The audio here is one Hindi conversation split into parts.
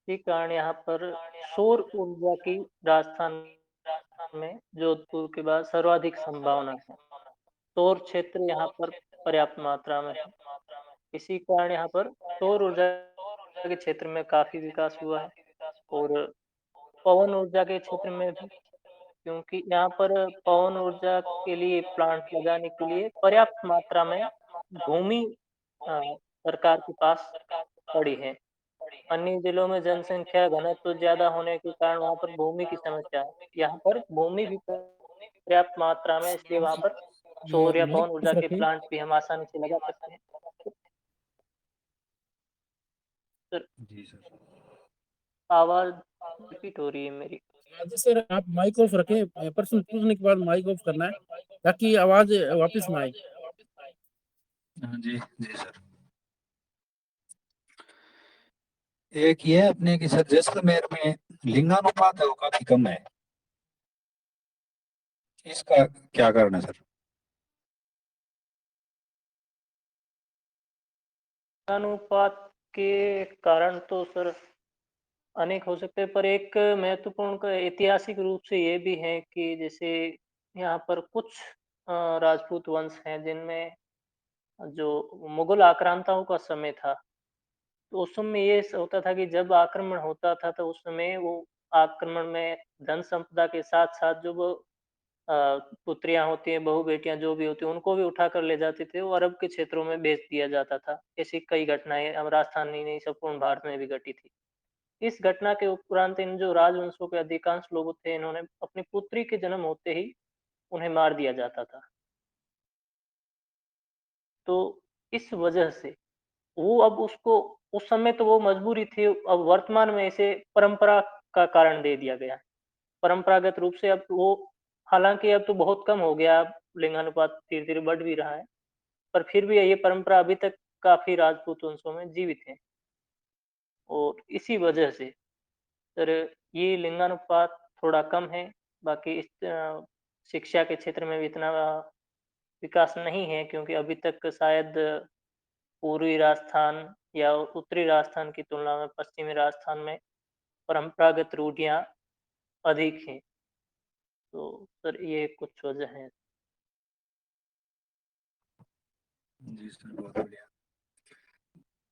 इसी कारण यहाँ पर सौर ऊर्जा की राजस्थान में जोधपुर के बाद सर्वाधिक संभावना है। सौर क्षेत्र यहाँ पर पर्याप्त मात्रा में है। इसी कारण यहाँ पर सौर ऊर्जा के क्षेत्र में काफ़ी विकास हुआ है और पवन ऊर्जा के क्षेत्र में भी, क्योंकि यहाँ पर पवन ऊर्जा के लिए प्लांट लगाने के लिए पर्याप्त मात्रा में भूमि सरकार के पास पड़ी है। अन्य जिलों में जनसंख्या घनत्व ज़्यादा होने के कारण वहाँ पर भूमि की समस्या है। यहाँ पर भूमि भी पर्याप्त मात्रा में, इसलिए वहाँ पर सौर या माइक पवन ऊर्जा ऑफ के रखें। प्लांट भी हम आसानी से लगा सकते हैं। सर, जी सर। आवाज़ रिपीट हो रही है मेरी। जी सर, आप माइक ऑफ रखें, प्रश्न पूछने के बाद माइक ऑफ करना है ताकि आवाज वापस ना आए। हाँ जी, जी सर। एक ये है अपने कि सर जैसलमेर में लिंगानुपात है वो काफी कम है, इसका क्या कारण है सर? अनुपात के कारण तो सर अनेक हो सकते हैं, पर एक महत्वपूर्ण का ऐतिहासिक रूप से ये भी है कि जैसे यहाँ पर कुछ राजपूत वंश हैं जिनमें जो मुगल आक्रांताओं का समय था, तो उस समय ये होता था कि जब आक्रमण होता था तो उस समय वो आक्रमण में धन संपदा के साथ-साथ जो वो अ, पुत्रियाँ होती हैं, बहू-बेटियाँ जो भी होती हैं, उनको भी उठाकर ले जाते थे और अरब के क्षेत्रों में बेच दिया जाता था। ऐसी कई घटनाएँ अब राजस्थान ही नहीं, संपूर्ण भारत में भी घटी थी। इस घटना के उपरांत इन जो राजवंशों के अधिकांश लोग थे, इन्होंने अपनी पुत्री के जन्म होते ही उन्हें मार दिया जाता था। तो इस वजह से वो अब उसको उस समय तो वो मजबूरी थी, अब वर्तमान में इसे परंपरा का कारण दे दिया गया है। परंपरागत रूप से अब वो, हालाँकि अब तो बहुत कम हो गया, अब लिंगानुपात धीरे-धीरे बढ़ भी रहा है, पर फिर भी ये परंपरा अभी तक काफ़ी राजपूत वंशों में जीवित है और इसी वजह से सर ये लिंगानुपात थोड़ा कम है। बाकी इस शिक्षा के क्षेत्र में भी इतना विकास नहीं है, क्योंकि अभी तक शायद पूर्वी राजस्थान या उत्तरी राजस्थान की तुलना में पश्चिमी राजस्थान में परंपरागत रूढ़ियाँ अधिक हैं। तो सर ये कुछ वजह हैं। जी सर, बहुत बढ़िया।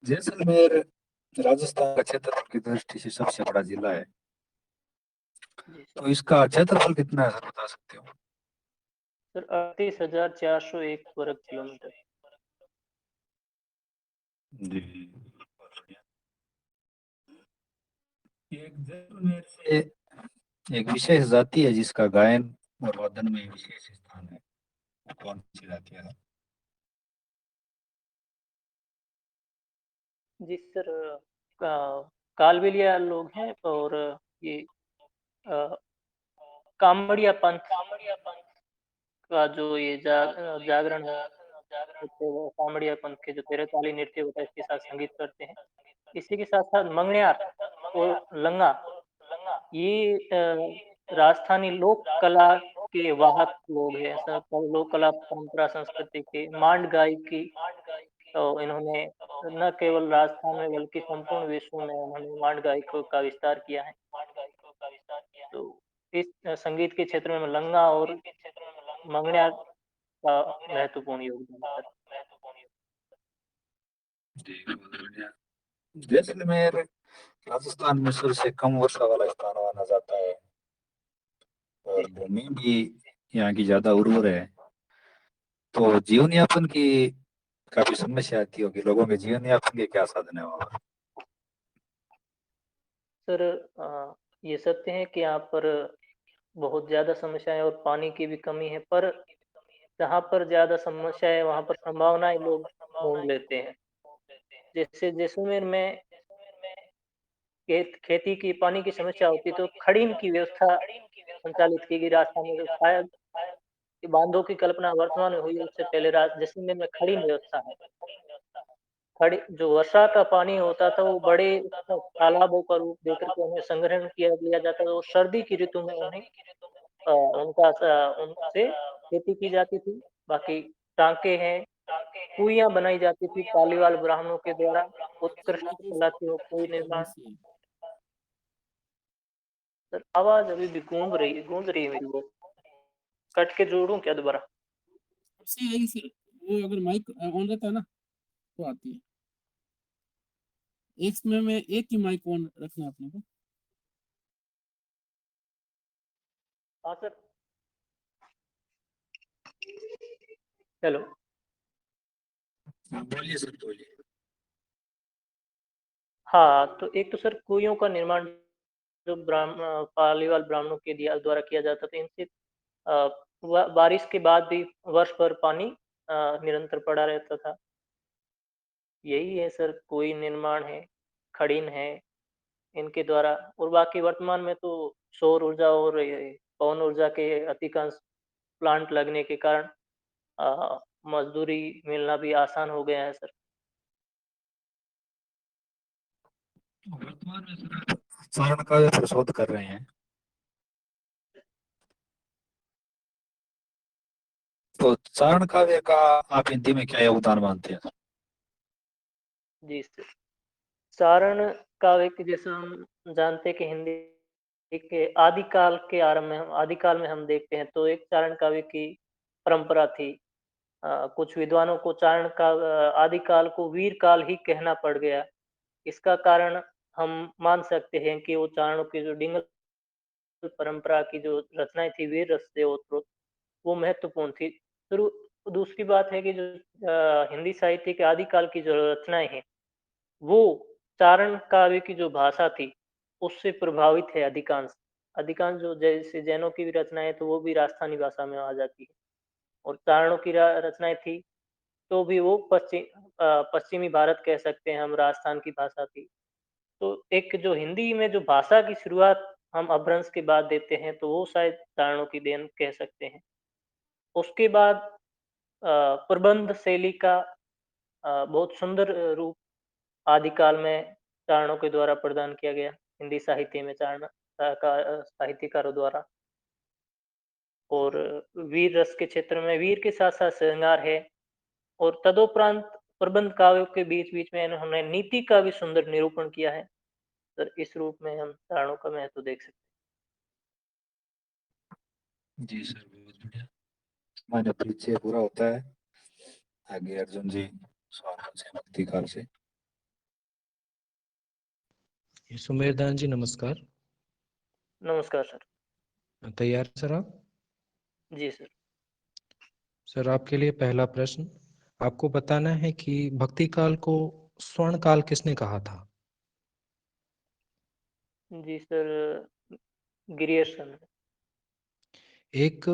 जैसलमेर राजस्थान का क्षेत्रफल की दृष्टि से सबसे बड़ा जिला है, जी सर। तो इसका क्षेत्रफल कितना है सर, बता सकते हो? सर 38,401 वर्ग किलोमीटर। जी, बहुत बढ़िया। एक जैसलमेर से एक विशेष जाति है जिसका गायन और वादन में विशेष स्थान है, वो कौन सी जाति है? जी सर, का कालबेलिया लोग हैं और ये अ, कामड़िया पंथ का जो ये जागरण है, तो वो कामड़िया पंथ के जो 13 ताली नृत्य होता है, इसके साथ संगीत करते हैं। इसी के साथ-साथ मंगण्यार और लंगा, ये राजस्थानी लोक कला के वाहक लोग हैं। ऐसा लोक कला परंपरा संस्कृति के मांड गायकी, तो इन्होंने न केवल राजस्थान में बल्कि संपूर्ण विश्व में उन्होंने मांड गायकों का विस्तार किया है। तो इस संगीत के क्षेत्र में लंगा और मंगण्यार का महत्वपूर्ण योगदान है सर। जी, बहुत बढ़िया। जैसलमेर राजस्थान में सबसे कम वर्षा वाला स्थान माना जाता है जी और सर। भूमि भी यहाँ की ज्यादा उर्वर है, तो जीवन यापन की काफी समस्या आती होगी। लोगों के जीवन यापन के क्या साधन है वहाँ पर? सर ये सत्य है कि यहाँ पर बहुत ज़्यादा समस्याएँ और पानी की भी कमी है, पर जहाँ पर ज़्यादा समस्या है वहाँ पर संभावनाएँ लोग ढूँढ लेते हैं। जैसे जैसलमेर में खेती की पानी की समस्या होती है, तो खड़ीम की व्यवस्था संचालित की गई राजस्थान में, तो शायद ये बांधों की कल्पना वर्तमान में हुई, उससे पहले जैसलमेर में खड़ीम व्यवस्था है। खड़ी जो वर्षा का पानी होता था वो बड़े तालाबों का रूप देकर के उन्हें संग्रहण किया लिया जाता था और सर्दी की ऋतु में उन्हें उनसे खेती की जाती थी। बाकी टाँके हैं, कुइयाँ बनाई जाती थी पालीवाल ब्राह्मणों के द्वारा, उत्कृष्ट कला थी वो कुएँ निर्माण। सर आवाज अभी भी गूंज रही है मेरी। वो कट के जोड़ूं क्या दोबारा? उससे यही से वो अगर माइक ऑन रहता है ना तो आती है। एक समय में एक ही माइक ऑन रखना है अपने को। हाँ सर। हेलो। बोलिए सर बोलिए। हाँ, तो एक तो सर कुइयों का निर्माण जो पालीवाल ब्राह्मणों के द्वारा किया जाता था, इनसे बारिश के बाद भी वर्ष भर पानी निरंतर पड़ा रहता था। यही है सर, कुई निर्माण है, खड़ीन है, इनके द्वारा। और बाकी वर्तमान में तो सौर ऊर्जा और ये पवन ऊर्जा के अधिकांश प्लांट लगने के कारण मजदूरी मिलना भी आसान हो गया है सर। वर्तमान में सर आप चारण काव्य पर शोध कर रहे हैं, तो चारण काव्य का आप हिंदी में क्या योगदान मानते हैं? जी सर। चारण काव्य के जैसा हम जानते हैं कि हिंदी के आदिकाल में हम देखते हैं तो एक चारण काव्य की परंपरा थी। कुछ विद्वानों को चारण का आदिकाल को वीर काल ही कहना पड़ गया। इसका कारण हम मान सकते हैं कि वो चारणों की जो डिंगल परंपरा की जो रचनाएं थी वीर रस से ओतप्रोत, वो महत्वपूर्ण थी। फिर दूसरी बात है कि जो हिंदी साहित्य के आदिकाल की जो रचनाएं हैं वो चारण काव्य की जो भाषा थी उससे प्रभावित है अधिकांश। अधिकांश जो जैसे जैनों की भी रचनाएं तो वो भी राजस्थानी भाषा में आ जाती है। और चारणों की रचनाएं थी तो भी वो पश्चिमी भारत कह सकते हैं हम, राजस्थान की भाषा थी। तो एक जो हिंदी में जो भाषा की शुरुआत हम अपभ्रंश के बाद देते हैं तो वो शायद चारणों की देन कह सकते हैं। उसके बाद प्रबंध शैली का बहुत सुंदर रूप आदिकाल में चारणों के द्वारा प्रदान किया गया हिंदी साहित्य में, साहित्यकारों द्वारा। और वीर रस के क्षेत्र में वीर के साथ साथ श्रृंगार है। और तदोपरांत प्रबंध काव्यों के बीच बीच में इन्होंने नीति का भी सुंदर निरूपण किया है। सर इस रूप में हम चारणों का महत्व देख सकते जी सर बहुत बढ़िया। हमारा परिचय पूरा होता है, आगे अर्जुन जी सवाल से भक्ति काल से। सुमेरदान जी नमस्कार। हैं। नमस्कार सर। तैयार सर आप? जी सर। सर आपके लिए पहला प्रश्न, आपको बताना है कि भक्ति काल को स्वर्ण काल किसने कहा था? जी सर, गिरियर्सन। एक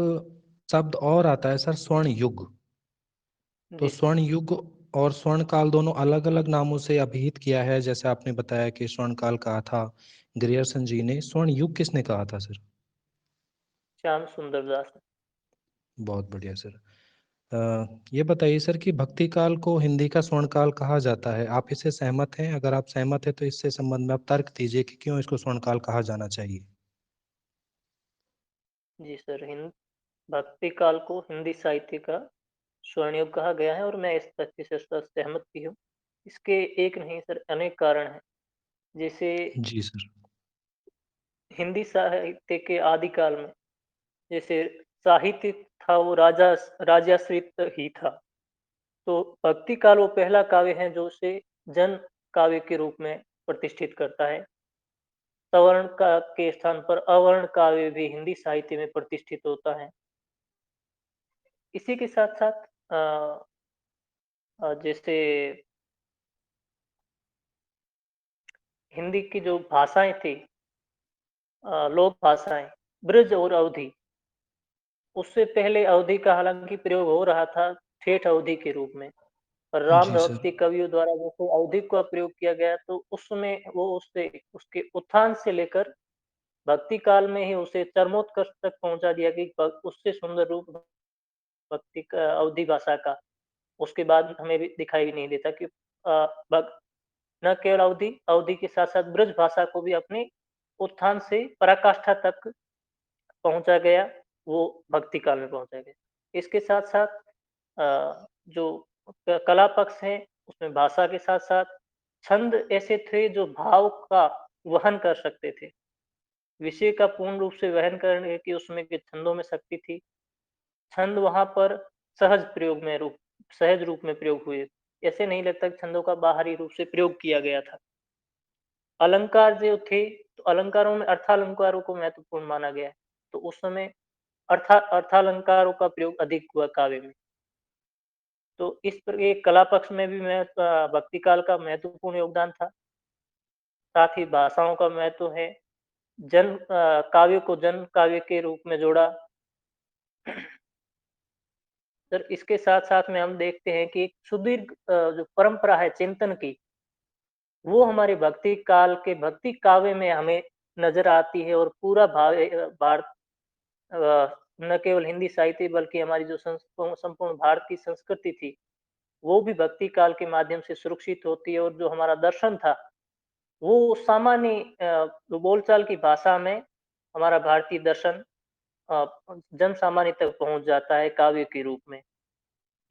शब्द और आता है सर, स्वर्ण युग। तो जी सर। स्वर्ण युग और स्वर्ण काल दोनों अलग अलग नामों से अभिहित किया है, जैसे आपने बताया कि स्वर्ण काल कहा था गिरियर्सन जी ने, स्वर्ण युग किसने कहा था सर? श्याम सुंदर दास। बहुत बढ़िया सर। ये बताइए सर कि भक्ति काल को हिंदी का स्वर्ण काल कहा जाता है, आप इससे सहमत हैं? अगर आप सहमत हैं तो इससे संबंध में आप तर्क दीजिए कि क्यों इसको स्वर्ण काल कहा जाना चाहिए। जी सर, हिंद भक्ति काल को हिंदी साहित्य का स्वर्ण युग कहा गया है और मैं इस तथ्य से सहमत भी हूँ। इसके एक नहीं सर अनेक कारण हैं। जैसे जी सर। हिंदी साहित्य के आदिकाल में जैसे साहित्य था वो राजाश्रित ही था। तो भक्ति काल वो पहला काव्य है जो उसे जन काव्य के रूप में प्रतिष्ठित करता है। सवर्ण का के स्थान पर अवर्ण काव्य भी हिंदी साहित्य में प्रतिष्ठित होता है। इसी के साथ साथ जैसे हिंदी की जो भाषाएं थी, लोक भाषाएं, ब्रज और अवधी, उससे पहले अवधी का हालांकि प्रयोग हो रहा था ठेठ अवधी के रूप में। पर राम जी सर। भक्ति कवियों द्वारा जैसे अवधी का प्रयोग किया गया तो उसमें वो उससे उसके उत्थान से लेकर भक्ति काल में ही उसे चरमोत्कर्ष तक पहुंचा दिया कि उससे सुंदर रूप भक्ति का अवधी भाषा का उसके बाद हमें भी दिखाई भी नहीं देता कि न केवल अवधी अवधी के साथ साथ ब्रज भाषा को भी अपने उत्थान से पराकाष्ठा तक पहुंचा गया, वो भक्ति काल में पहुंचा गया। इसके साथ साथ जो कला पक्ष है उसमें भाषा के साथ साथ छंद ऐसे थे जो भाव का वहन कर सकते थे। विषय का पूर्ण रूप से वहन करने की उसमें के छंदों में शक्ति थी। छंद वहाँ पर सहज रूप में प्रयोग हुए। ऐसे नहीं लगता कि छंदों का बाहरी रूप से प्रयोग किया गया था। अलंकार जो थे, तो अलंकारों में अर्थालंकारों को महत्वपूर्ण माना गया है। तो उस समय अर्थालंकारों का प्रयोग अधिक हुआ काव्य में। तो इस पर ये कला पक्ष में भी भक्ति काल का महत्वपूर्ण योगदान था। साथ ही भाषाओं का महत्व है। काव्य को जन काव्य के रूप में जोड़ा। सर इसके साथ-साथ में हम देखते हैं कि एक सुदीर्घ जो परंपरा है चिंतन की, वो हमारे भक्ति काल के भक्ति काव्य में हमें नज़र आती है और पूरा भारत न केवल हिंदी साहित्य बल्कि हमारी जो संपूर्ण भारत की संस्कृति थी, वो भी भक्ति काल के माध्यम से सुरक्षित होती है और जो हमारा दर्शन था, वो सामान्य जो बोलचाल की भाषा में हमारा भारतीय दर्शन अ, जन सामान्य तक पहुँच जाता है काव्य के रूप में,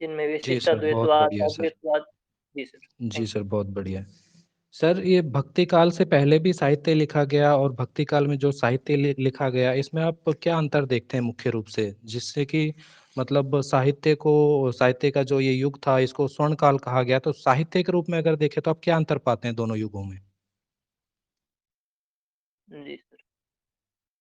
जिनमें जी विशिष्ट सर, बहुत द्वैतवाद, बढ़िया सर। अद्वैतवाद। जी सर, जी थैंक सर, बहुत बढ़िया। सर, ये भक्ति काल से पहले भी साहित्य लिखा गया और भक्ति काल में जो साहित्य लिखा गया, इसमें आप क्या अंतर देखते हैं मुख्य रूप से? जिससे कि मतलब साहित्य का जो ये युग था, इसको स्वर्ण काल कहा गया, तो साहित्य के रूप में अगर देखें तो आप क्या अंतर पाते हैं दोनों युगों में? यू। Ji sir.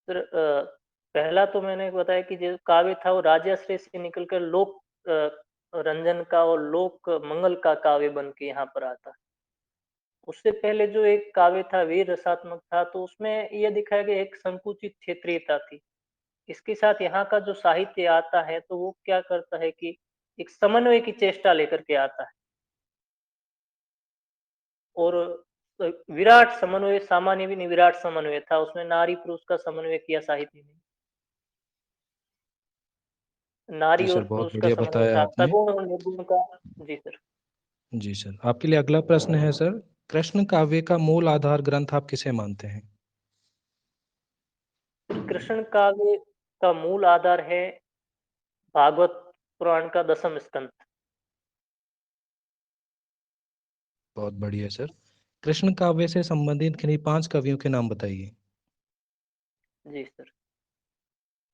सर पहला तो मैंने बताया कि जो काव्य था वो राजाश्रय से निकल कर लोक रंजन का और लोक मंगल का काव्य बन के यहाँ पर आता है। उससे पहले जो एक काव्य था वीर रसात्मक था, तो उसमें यह दिखाया गया एक संकुचित क्षेत्रीयता थी। इसके साथ यहाँ का जो साहित्य आता है तो वो क्या करता है कि एक समन्वय की चेष्टा लेकर के आता है और विराट समन्वय, सामान्य भी नहीं विराट समन्वय था। उसमें नारी पुरुष का समन्वय किया साहित्य ने। जी नारी और सर, बहुत पुरुष का बढ़िया समन्वय बताया था, आपने। सगुण और निर्गुण का। जी सर। जी सर, आपके लिए अगला प्रश्न है सर, कृष्ण काव्य का मूल आधार ग्रंथ आप किसे मानते हैं? कृष्ण काव्य का मूल आधार है भागवत पुराण का 10वां स्कंद। बहुत बढ़िया सर। कृष्ण काव्य से संबंधित किन्हीं 5 कवियों के नाम बताइए। जी सर।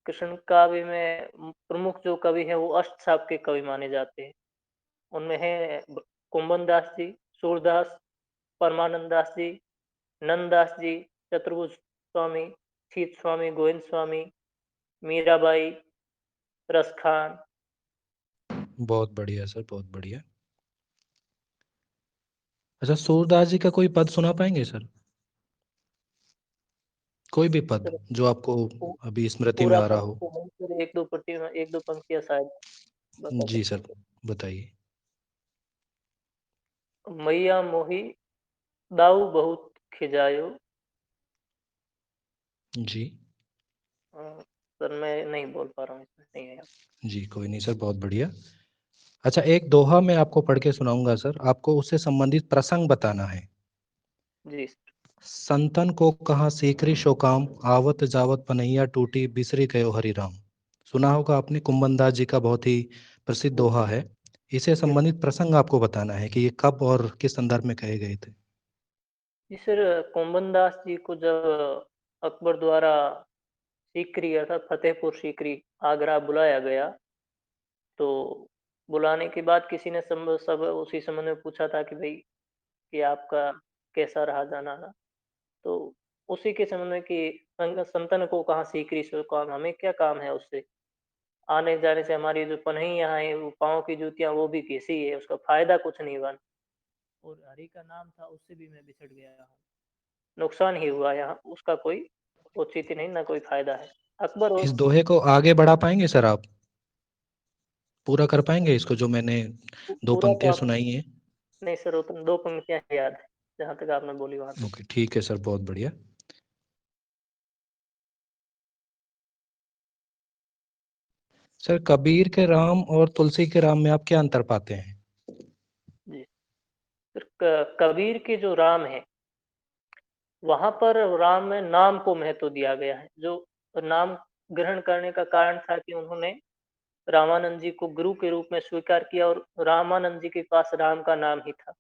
कृष्ण काव्य में प्रमुख जो कवि है वो अष्टसाप के कवि माने जाते हैं। उनमें है कुंभन दास जी, सूरदास, परमानंद दास जी, नंददास जी, चतुर्भुज स्वामी, छीत स्वामी, गोविंद स्वामी, मीराबाई, रसखान। बहुत बढ़िया सर, बहुत बढ़िया। अच्छा, सूरदास जी का कोई पद सुना पाएंगे सर? कोई भी पद सर जो आपको पू- अभी स्मृति में पूरा आ रहा पद हो। तो नहीं सर, एक दो पंक्तियां शायद बता जी सकता सर, हूँ। बताइए। मैया मोही दाऊ बहुत खिजायो। जी। सर मैं नहीं बोल पा रहा हूँ, इसमें नहीं है। जी, कोई नहीं सर, बहुत बढ़िया। अच्छा, एक दोहा मैं आपको पढ़ के सुनाऊंगा सर, आपको उससे संबंधित प्रसंग बताना है। जी सर। संतन को कहा सीकरी शोकाम, आवत जावत पनैया टूटी, बिसरी गयो हरि राम। सुना होगा आपने, कुंभनदास जी का बहुत ही प्रसिद्ध जी दोहा है। इसे बिल्कुल। संबंधित प्रसंग आपको बताना है कि ये कब और किस संदर्भ में कहे गए थे। जी सर, कुंभन दास जी को जब अकबर द्वारा सीकरी अर्थात फतेहपुर सीकरी आगरा बुलाया गया, तो बुलाने के बाद किसी ने सब उसी संबंध में पूछा था कि भाई कि आपका कैसा रहा जाना आना। तो उसी के संबंध में कि संतन को कहाँ सीकरी सो काम, हमें क्या काम है उससे, आने जाने से हमारी जो पनहियां हैं वो पाँव की जूतियां वो भी घिसी है, उसका फायदा कुछ नहीं हुआ। और हरि का नाम था उससे भी मैं बिछड़ गया हूँ, नुकसान ही हुआ यहाँ, उसका कोई औचित्य नहीं, ना कोई फायदा है। अकबर इस और दोहे को आगे बढ़ा पाएंगे सर आप? पूरा कर पाएंगे इसको, जो मैंने 2 पूरा तो पंक्तियां आप सुनाई हैं? नहीं सर, वो तो 2 पंक्तियां याद है जहाँ तक आपने बोली वहां तक। ओके, ठीक है सर, बहुत बढ़िया। सर, कबीर के राम और तुलसी के राम में आप क्या अंतर पाते हैं? जी सर, कबीर के जो राम है वहां पर राम में नाम को महत्व दिया गया है। जो नाम ग्रहण करने का कारण था कि उन्होंने रामानंद जी को गुरु के रूप में स्वीकार किया और रामानंद जी के पास राम का नाम ही था,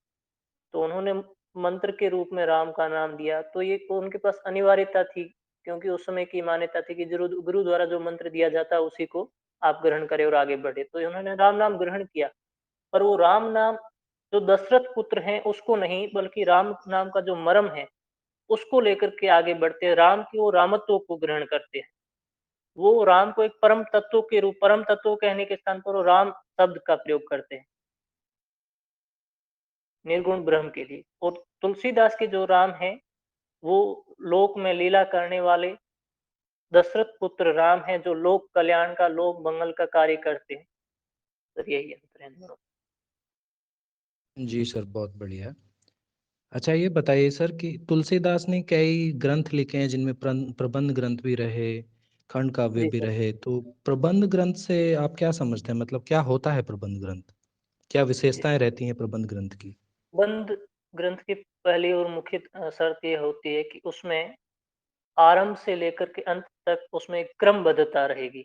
तो उन्होंने मंत्र के रूप में राम का नाम दिया। तो ये तो उनके पास अनिवार्यता थी क्योंकि उस समय की मान्यता थी कि गुरु द्वारा जो मंत्र दिया जाता है उसी को आप ग्रहण करें और आगे बढ़े। तो इन्होंने राम नाम ग्रहण किया, पर वो राम नाम जो दशरथ पुत्र हैं उसको नहीं, बल्कि राम नाम का जो मर्म है उसको लेकर के आगे बढ़ते हैं। राम की वो रामत्व को ग्रहण करते हैं। वो राम को एक परम तत्व कहने के स्थान पर वो राम शब्द का प्रयोग करते हैं निर्गुण ब्रह्म के लिए। और तुलसीदास के जो राम है वो लोक में लीला करने वाले दशरथ पुत्र राम है, जो लोक कल्याण का, लोक मंगल का कार्य करते हैं। सर यही अंतर है इन दोनों। जी सर, बहुत बढ़िया। अच्छा ये बताइए सर कि तुलसीदास ने कई ग्रंथ लिखे हैं जिनमें प्रबंध ग्रंथ भी रहे, खंड काव्य जी भी सर। रहे, तो प्रबंध ग्रंथ से आप क्या समझते हैं? मतलब क्या होता है प्रबंध ग्रंथ? क्या जी, विशेषताएं रहती हैं प्रबंध ग्रंथ की? बंद ग्रंथ की पहली और मुख्य शर्त ये होती है कि उसमें आरंभ से लेकर के अंत तक उसमें एक क्रमबद्धता रहेगी।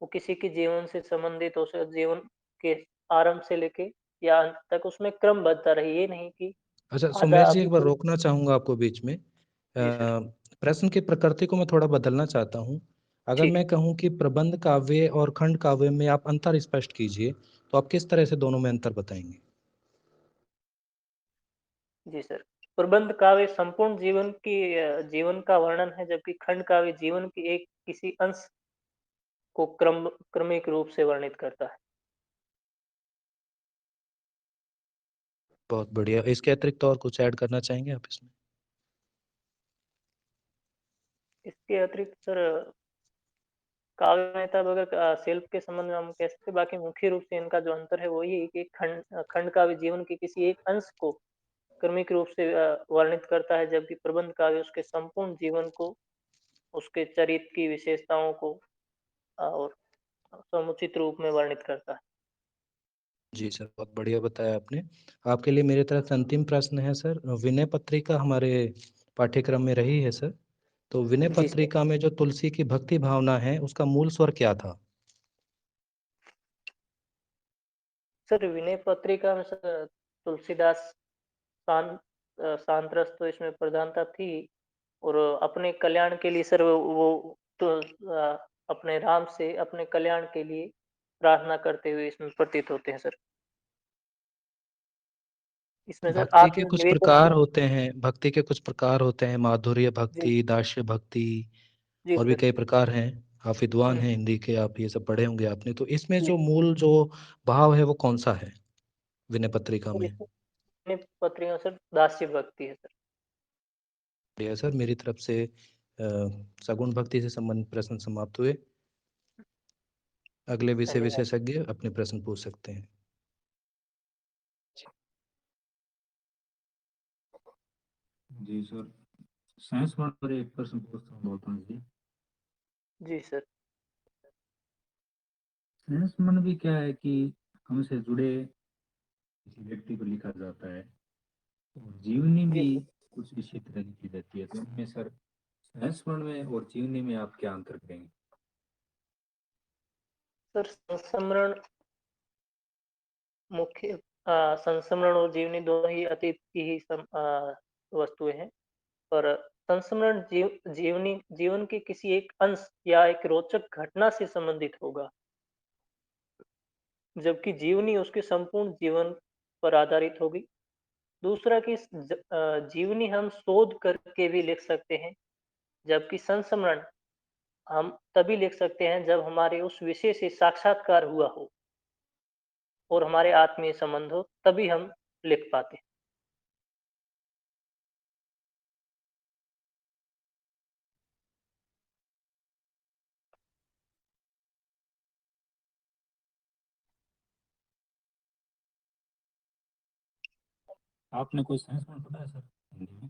वो किसी के जीवन से संबंधित हो, जीवन के आरंभ से लेके या अंत तक उसमें क्रमबद्धता रहे। ये नहीं कि अच्छा आधा सुमेश जी, अभी एक बार शुरू। रोकना चाहूंगा आपको बीच में। जी सर। प्रश्न की प्रकृति को मैं थोड़ा बदलना चाहता हूँ। अगर ठीक मैं कहूँ कि प्रबंध काव्य और खंड काव्य में आप अंतर स्पष्ट कीजिए, तो आप किस तरह से दोनों में अंतर बताएंगे? जी सर। प्रबंध काव्य संपूर्ण जीवन का वर्णन है, जबकि खंड काव्य जीवन की एक किसी अंश को क्रमिक रूप से वर्णित करता है। बहुत बढ़िया। इसके अतिरिक्त और कुछ ऐड करना चाहेंगे आप इसमें? इसके अतिरिक्त सर काव्य में तब अगर शिल्प के संबंध में हम कह सकते हैं, बाकी मुख्य रूप से इनका जो अंतर है वो यही है कि खंड काव्य जीवन के किसी एक अंश को क्रमिक रूप से वर्णित करता है, जबकि प्रबंध काव्य उसके संपूर्ण जीवन को, उसके चरित्र की विशेषताओं को और समुचित रूप में वर्णित करता है। जी सर, बहुत बढ़िया बताया आपने। आपके लिए मेरी तरफ से अंतिम प्रश्न है सर। विनय पत्रिका हमारे पाठ्यक्रम में रही है सर, तो विनय जी सर। पत्रिका में जो तुलसी की भक्ति भावना है उसका मूल स्वर क्या था? सर विनय पत्रिका में सर तुलसीदास शांत रस तो इसमें प्रधानता थी, और अपने कल्याण के लिए सर वो तो अपने राम से अपने कल्याण के लिए प्रार्थना करते हुए इसमें प्रतीत होते हैं सर। इसमें सर भक्ति के आत्म कुछ निवेदन प्रकार की। होते हैं, भक्ति के कुछ प्रकार होते हैं, माधुर्य जी। भक्ति, दास्य भक्ति, जी और भी सर। कई प्रकार हैं। आप विद्वान हम्म। हैं हिंदी के, आप ये सब पढ़े होंगे आपने, तो इसमें जी जो मूल जो भाव है वो कौन सा है विनय पत्रिका सर। में? इसमें विनय पत्रिका सर दास्य भक्ति है सर। बढ़िया सर, मेरी तरफ से सगुण भक्ति से संबंधित प्रश्न समाप्त हुए। अगले विषय धन्यवाद। विशेषज्ञ अपने प्रश्न पूछ सकते हैं। जी सर, साइंस वन पर एक प्रश्न पूछता हूँ गौतम जी। जी सर। साइंस मन भी क्या है कि हमसे जुड़े किसी व्यक्ति को लिखा जाता है, और जीवनी जी भी सर। कुछ इसी तरह की रहती है, तो इनमें सर साइंस वन में और जीवनी में आप क्या अंतर करेंगे? सर संस्मरण मुख्य संस्मरण और जीवनी दोनों ही अतीत की ही वस्तुएं हैं, पर संस्मरण जीवन के किसी एक अंश या एक रोचक घटना से संबंधित होगा, जबकि जीवनी उसके संपूर्ण जीवन पर आधारित होगी। दूसरा कि जीवनी हम शोध करके भी लिख सकते हैं, जबकि संस्मरण हम तभी लिख सकते हैं जब हमारे उस विषय से साक्षात्कार हुआ हो और हमारे आत्मीय संबंध हो, तभी हम लिख पाते हैं। आपने कोई साइंस वन पढ़ा है सर हिंदी में?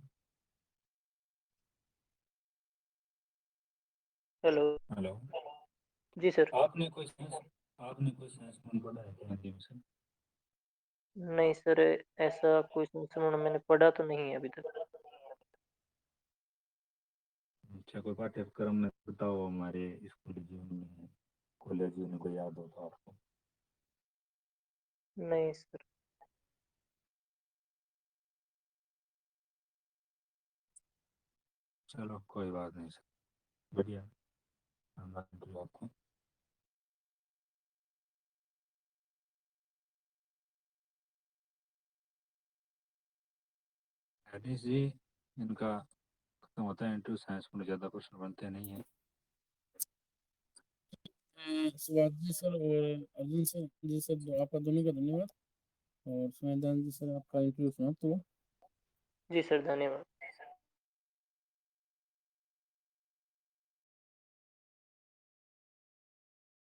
हेलो। हेलो। जी सर। आपने कोई साइंस वन पढ़ा है क्या हिंदी में सर? नहीं सर, ऐसा कोई संस्मरण मैंने पढ़ा तो नहीं है अभी तक। अच्छा, कोई पाठ्यक्रम में बताओ हमारे स्कूल जीवन में, कॉलेज जीवन में कोई याद हो तो आपको? नहीं सर। चलो कोई बात नहीं सर, बढ़िया। शानदार इंटरव्यू आपको। हरीश जी, इनका खत्म होता है इंटरव्यू, साइंस में ज़्यादा क्वेश्चन बनते नहीं है। शिवाजी सर और अर्जुन सर जी सर, आपका दोनों का धन्यवाद। और सुमेधान जी सर, आपका इंटरव्यू समाप्त हुआ। जी सर, धन्यवाद।